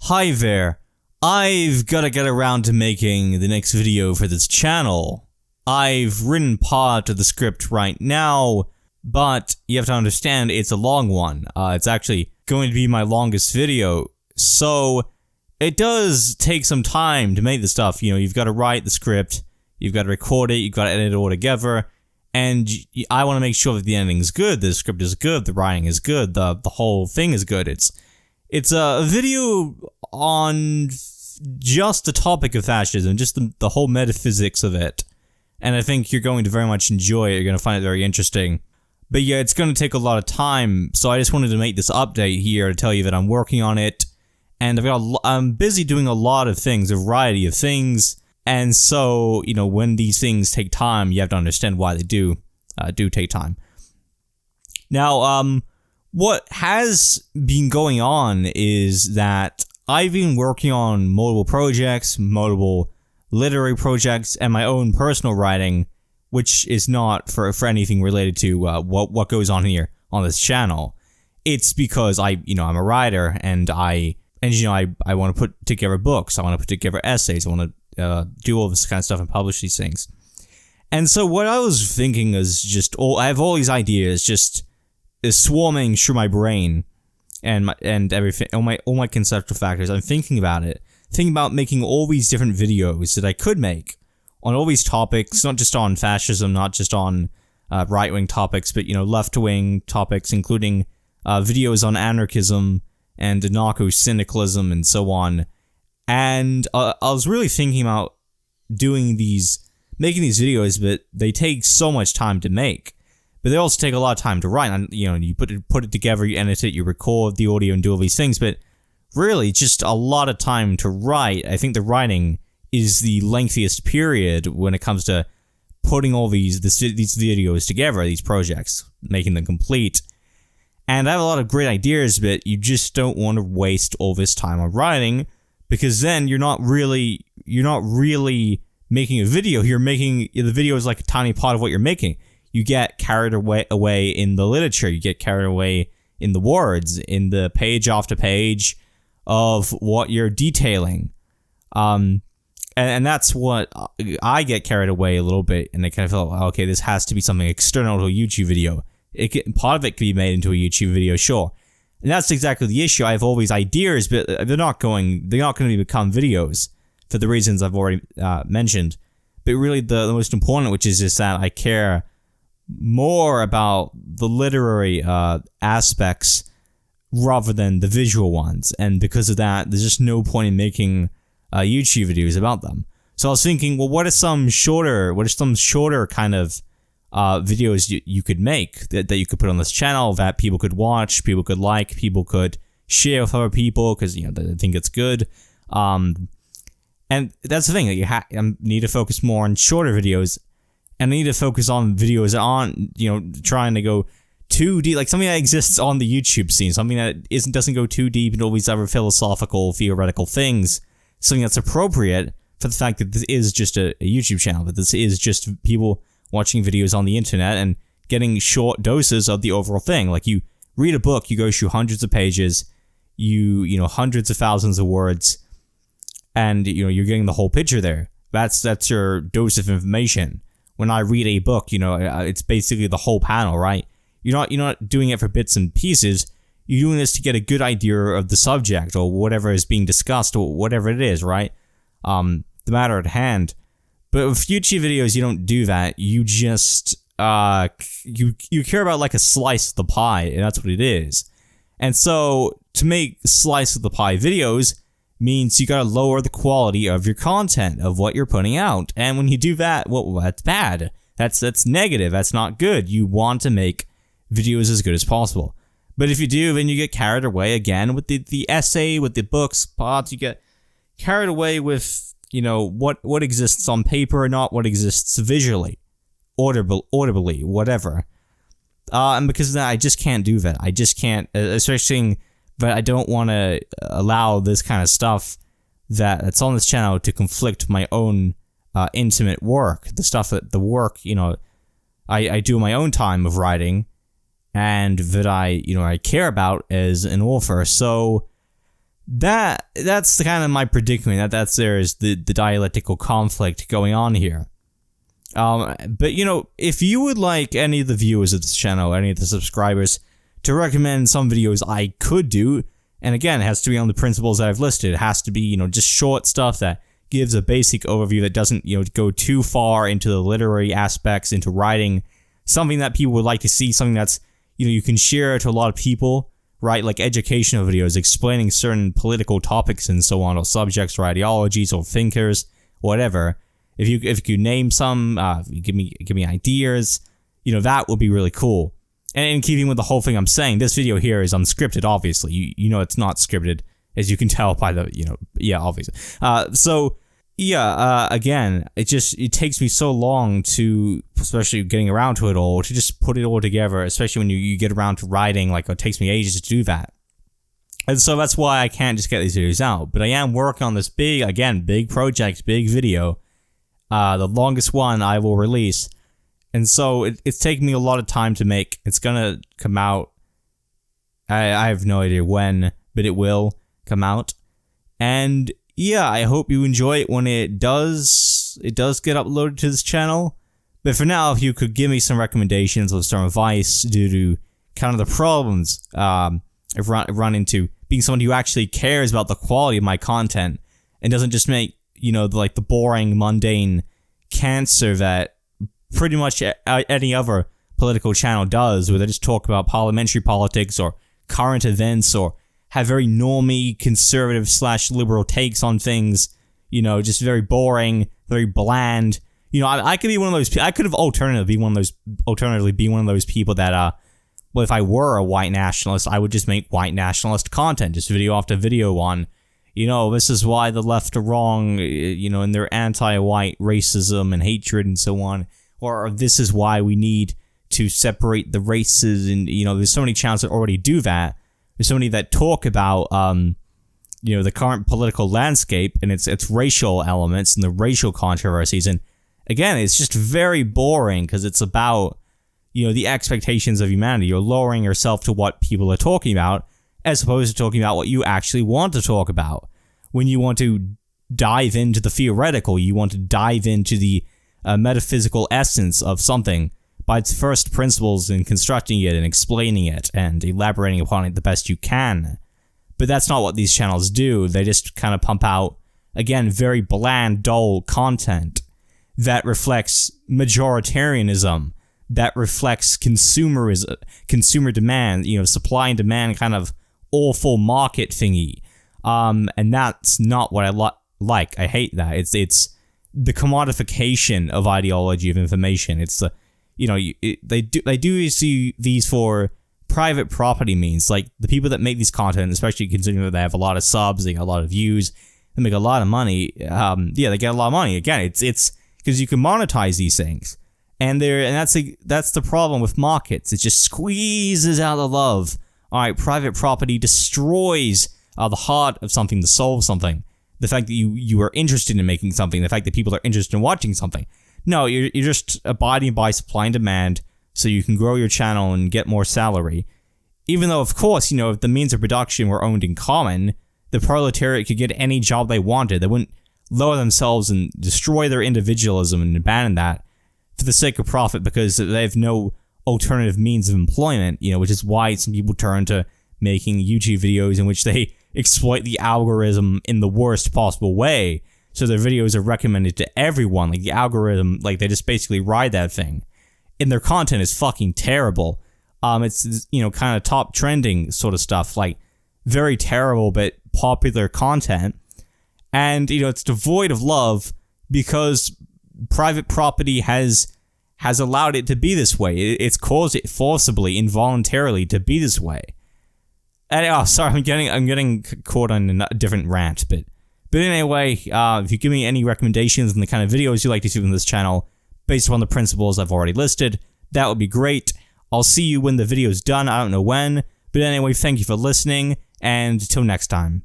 Hi there. I've gotta get around to making the next video for this channel. I've written part of the script right now, but you have to understand it's a long one. It's actually going to be my longest video, so it does take some time to make the stuff. You know, you've got to write the script, you've got to record it, you've got to edit it all together, and I want to make sure that the ending's good, the script is good, the writing is good, the whole thing is good. It's a video on just the topic of fascism, just the whole metaphysics of it. And I think you're going to very much enjoy it, you're going to find it very interesting. But yeah, it's going to take a lot of time, so I just wanted to make this update here to tell you that I'm working on it. And I'm busy doing a lot of things, a variety of things. And so, you know, when these things take time, you have to understand why they do take time. Now, what has been going on is that I've been working on multiple projects, multiple literary projects, and my own personal writing, which is not for anything related to what goes on here on this channel. It's because I'm a writer, and I want to put together books, I want to put together essays, I want to do all this kind of stuff and publish these things. And so what I was thinking is I have all these ideas just swarming through my brain, and everything, all my conceptual factors. I'm thinking about making all these different videos that I could make on all these topics, not just on fascism, not just on right-wing topics, but, you know, left-wing topics, including videos on anarchism and anarcho-syndicalism and so on. And I was really thinking about making these videos, but they take so much time to make. But they also take a lot of time to write. And, you know, you put it together, you edit it, you record the audio and do all these things, but really just a lot of time to write. I think the writing is the lengthiest period when it comes to putting all these videos together, these projects, making them complete. And I have a lot of great ideas, but you just don't want to waste all this time on writing, because then you're not really making a video. The video is like a tiny part of what you're making. You get carried away in the literature, you get carried away in the words, in the page after page of what you're detailing. And that's what I get carried away a little bit, and I kind of feel, okay, this has to be something external to a YouTube video. Part of it could be made into a YouTube video, sure. And that's exactly the issue. I have all these ideas, but they're not going to become videos for the reasons I've already mentioned. But really, the most important, which is just that I care more about the literary aspects rather than the visual ones, and because of that, there's just no point in making YouTube videos about them. So I was thinking, well, what are some shorter kind of videos you could make that you could put on this channel that people could watch, people could like, people could share with other people because, you know, they think it's good. And that's the thing, that you need to focus more on shorter videos, and I need to focus on videos that aren't, you know, trying to go too deep, like something that exists on the YouTube scene, something that doesn't go too deep into all these other philosophical, theoretical things, something that's appropriate for the fact that this is just a YouTube channel, that this is just people watching videos on the internet and getting short doses of the overall thing. Like, you read a book, you go through hundreds of pages, you know, hundreds of thousands of words, and, you know, you're getting the whole picture there. That's your dose of information. When I read a book, you know, it's basically the whole panel, right? You're not doing it for bits and pieces. You're doing this to get a good idea of the subject or whatever is being discussed or whatever it is, right? The matter at hand. But with YouTube videos, you don't do that. You just you care about like a slice of the pie, and that's what it is. And so to make slice of the pie videos means you gotta lower the quality of your content, of what you're putting out. And when you do that, well, that's bad. That's negative. That's not good. You want to make videos as good as possible. But if you do, then you get carried away again with the essay, with the books, plots. You get carried away with, you know, what exists on paper, not what exists visually, audibly, whatever. And because of that, I just can't do that. I just can't, especially. But I don't want to allow this kind of stuff that's on this channel to conflict with my own intimate work. The work, you know, I do in my own time of writing, and that I care about as an author. So that's the kind of my predicament. That's there's the dialectical conflict going on here. But you know, if you would like any of the viewers of this channel, any of the subscribers, to recommend some videos I could do, and again, it has to be on the principles that I've listed. It has to be, you know, just short stuff that gives a basic overview that doesn't, you know, go too far into the literary aspects, into writing, something that people would like to see, something that's, you know, you can share to a lot of people, right? Like educational videos explaining certain political topics and so on, or subjects or ideologies or thinkers, whatever. If you could name some, give me ideas, you know, that would be really cool. And in keeping with the whole thing I'm saying, this video here is unscripted, obviously. You know it's not scripted, as you can tell by the, you know, yeah, obviously. So, yeah, again, it takes me so long to, especially getting around to it all, to just put it all together, especially when you get around to writing, like, it takes me ages to do that. And so that's why I can't just get these videos out. But I am working on this big project, big video, the longest one I will release. And so it's taking me a lot of time to make. It's gonna come out. I have no idea when, but it will come out. And yeah, I hope you enjoy it when it does. It does get uploaded to this channel. But for now, if you could give me some recommendations or some advice due to kind of the problems I've run into being someone who actually cares about the quality of my content and doesn't just make, you know, like the boring, mundane cancer that pretty much any other political channel does, where they just talk about parliamentary politics or current events or have very normie, conservative/liberal takes on things, you know, just very boring, very bland. You know, I could be one of those people. I could have alternatively be one of those people that, well, if I were a white nationalist, I would just make white nationalist content, just video after video on, you know, this is why the left are wrong, you know, and their anti-white racism and hatred and so on. Or this is why we need to separate the races, and, you know, there's so many channels that already do that. There's so many that talk about, you know, the current political landscape and its racial elements and the racial controversies. And again, it's just very boring because it's about, you know, the expectations of humanity. You're lowering yourself to what people are talking about, as opposed to talking about what you actually want to talk about. When you want to dive into the theoretical, you want to dive into the metaphysical essence of something by its first principles and constructing it and explaining it and elaborating upon it the best you can. But that's not what these channels do. They just kind of pump out, again, very bland, dull content that reflects majoritarianism, that reflects consumerism, consumer demand, you know, supply and demand kind of awful market thingy. And that's not what I like. I hate that. It's the commodification of ideology of information. It's the, you know, they do see these for private property means, like the people that make these content, especially considering that they have a lot of subs, they get a lot of views, they make a lot of money. Yeah, they get a lot of money. Again, it's because you can monetize these things, and that's the problem with markets. It just squeezes out the love. All right, private property destroys the heart of something to solve something. The fact that you are interested in making something, the fact that people are interested in watching something. No, you're just abiding by supply and demand so you can grow your channel and get more salary. Even though, of course, you know, if the means of production were owned in common, the proletariat could get any job they wanted. They wouldn't lower themselves and destroy their individualism and abandon that for the sake of profit because they have no alternative means of employment, you know, which is why some people turn to making YouTube videos in which they exploit the algorithm in the worst possible way, so their videos are recommended to everyone. Like the algorithm, like they just basically ride that thing, and their content is fucking terrible. It's, you know, kind of top trending sort of stuff, like very terrible but popular content, and, you know, it's devoid of love because private property has allowed it to be this way. It's caused it forcibly, involuntarily to be this way. And, oh, sorry, I'm getting caught on a different rant, but anyway, if you give me any recommendations on the kind of videos you like to see on this channel, based upon the principles I've already listed, that would be great. I'll see you when the video's done, I don't know when, but anyway, thank you for listening, and till next time.